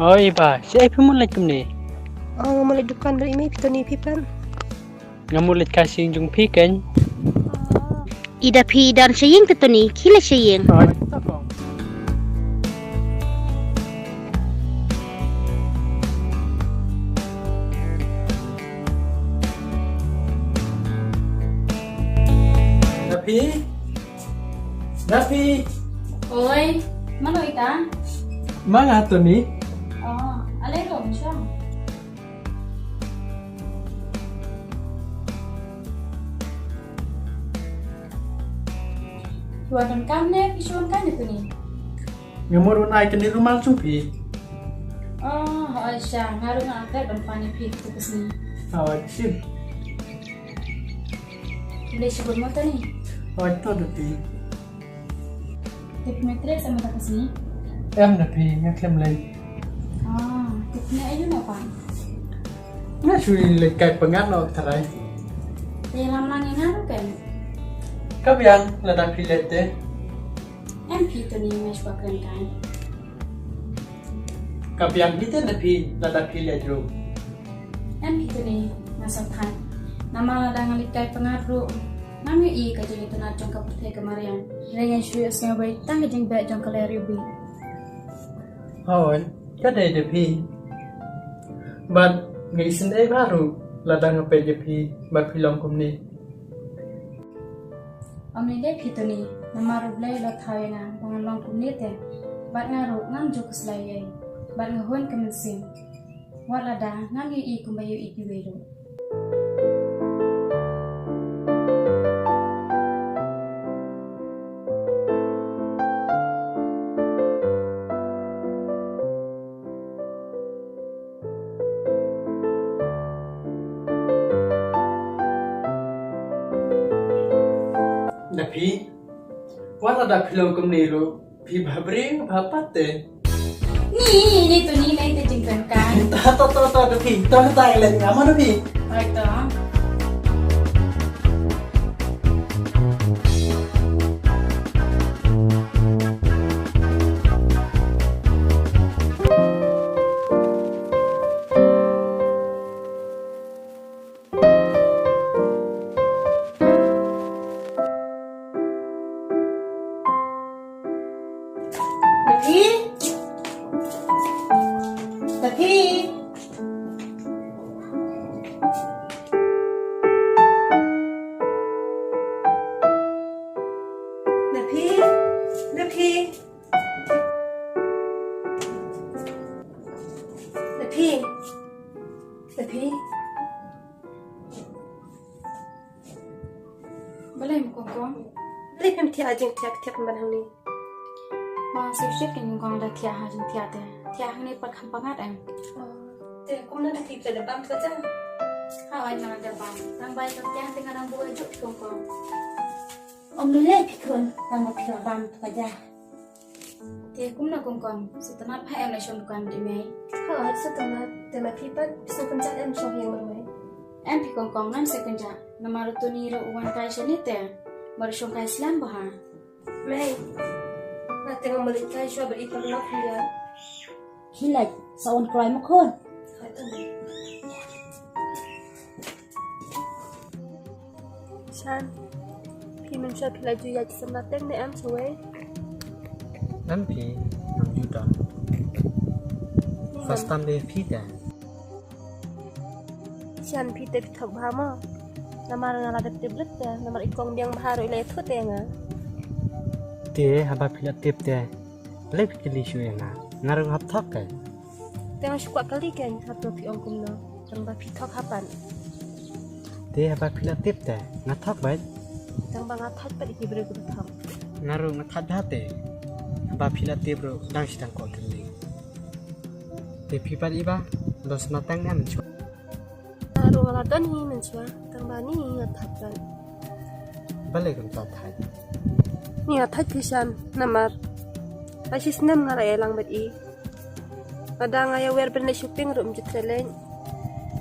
Oh iba, si Epi mulai ni. Ngamulit dukan dari imi pito ni pipan. Ngamulit kasing jung piken. Ida pi dan saying tu ni, kila saying. Oh, tako. Dapi. Oi, mana ita? Mga to ni? Oh, alay rom siya. Tuan kam ne, isuan kan itu ni. Ngamurun ay kani rumah supi. Oh, hoi siya, ngaruh ngakak dan pani pit tu kesini. Awak sim. Boleh sebut mata ni. Awak to dapi. Tip metre sama tak kesini. Em dapi ngaklem lay. Oh, tip ni ayu apa? Nga suri lay kay pangat no taray. Dia lama ni ngaruh kan? Kabyang ladak pilete. MP tu ni mes bakal kan. Kabyang kita dapi ladak pilete ro. MP tu ni masuk kan. Nama ladang likai pengaruh. Nami I kajeng itu nak jangka putih kemarin. Dengan syuy asnya baik tang kajeng baik jangka leri bi. Hawan, kada dapi. But ngaisin ay baru ladang apa dapi bapilong kumni. Amni dek itu ni. Nama rublai lot hawena pengalong kumni te. Bat ngaruh ngang juk selayai. Bat ngahun kemensim. Walada nami I kumbayu I piweru. Dapi, wala da pilong kumni ro. Pi babring bapate. Ni tu ni lain te jengkan kan. To dapi. To tayo lang nga mo dapi. Baik tu. Tapi boleh mukong. Lipim tia jeng tiak ban ni. Bang sip kan mukong dah tiak hajin tiak deh. Tiak ni per kampangat em. Te kum na tip sa dabam ka ja. Hawai nak ada bang. Tang baik tu tiak tengah nang buat juk mukong. Om lele pikun, tang pikun bam tu aja. Tiak kum nak mukong. Setelah apa em nak shom dukan di mai. Ha, sa tama te ma pipan sa kun ja em so yang mai. Em pikong kong nan sekenja. Nama rutu ni ro uan kai shenite. Baru shom kai Islam bah. Mai. Na tengok malit kai so ba ipang lok dia. Kila, sawan kroy mo kon. San. Pi men siya pila ju ya sa mateng na am so way. Nampi, nam juta. First time they feed that. Sian pi te thok ba mo. Namar ngala de tiblet ya, namar ikong diang baharo ile thut ya nga. Te haba pila tip te. Lep kili shu na. Ngarung hap thok kai. Tengok suka kali kan satu pi ong kum no. Tang ba pi thok hapan. Te haba pila tip te. Ngathok bai. Tang ba ngat pa iki bre ku thok. Ngarung ngathat dhate. Haba pila tip ro dang sidang ko kili. Te pipa iba dos matang nam chu. Aro ngala don hi men chwa. Tang ba ni ngat hapan. Balik kum ta thai. Ni ngat thak kisan namar. Pasis nam ngala elang bet I. Ada ngaya wer ben shopping ro mju treleng.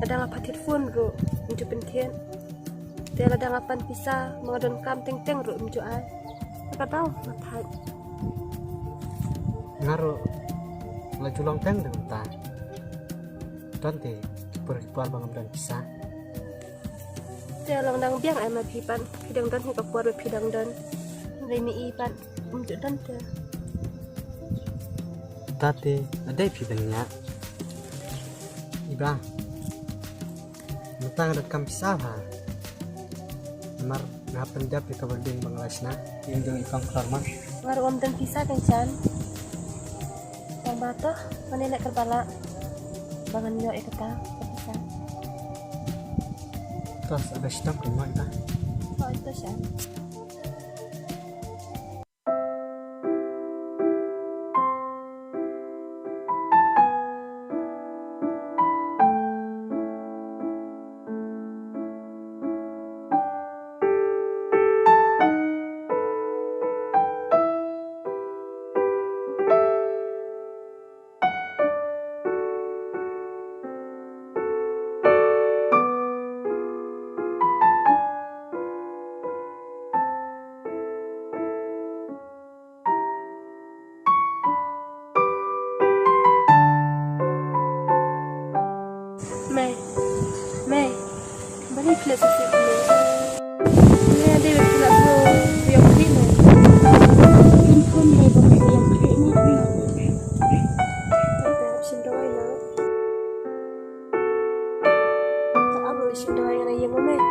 Ada ngapatit phone ro mju pentien. Te ada ngapan pisa mengadon kam teng ro mju ai. Ka tahu ngat thak. Ngaro la julong tang dengan ta tonte perkipuan bangam dan kisah Dia lang dang biang ay mapipan pidang dan hika kuar pidang dan Remi ipan untuk dan dia tate ada pidangnya iba matang rekam kisah ha namar ngapen dia pikabanding banglasna yang jeng ikang klarman Ngaru om dan pisah kencan Yang batoh Manenek kepala Bangan nyo ikata Kepisah terus ada sitam kemana ita Oh itu siya May balik na sa sip mo. Ngayon, di ba sila po yung klino? Infon may bang yang klino. Tapi sindaway na. Kaabo, sindaway na yung umay.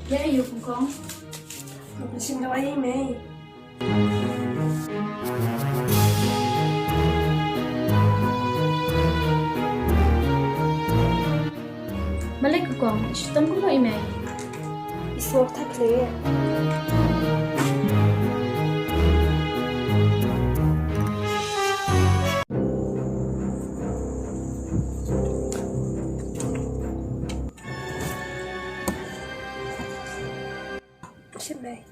Ya ayo kong. Tapi sindaway may. Balik kong. Istom ko mo email. Iswag takli. Siyempre.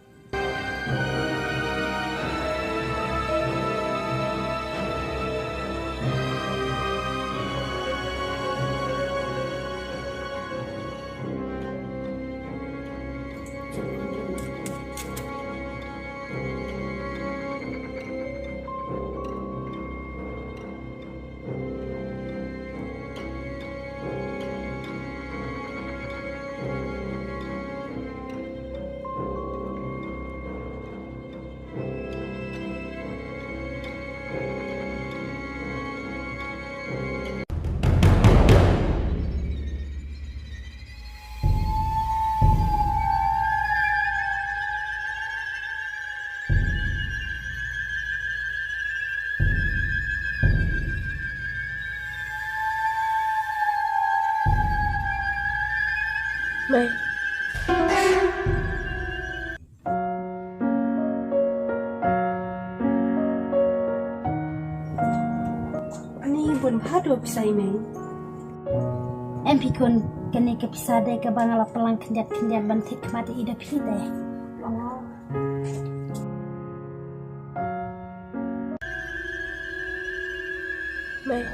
May. Ani bun phado pisai may. Em pikun kene ke pisade ke bangala pelang kenjat bantik mati ida pide. Oh. May.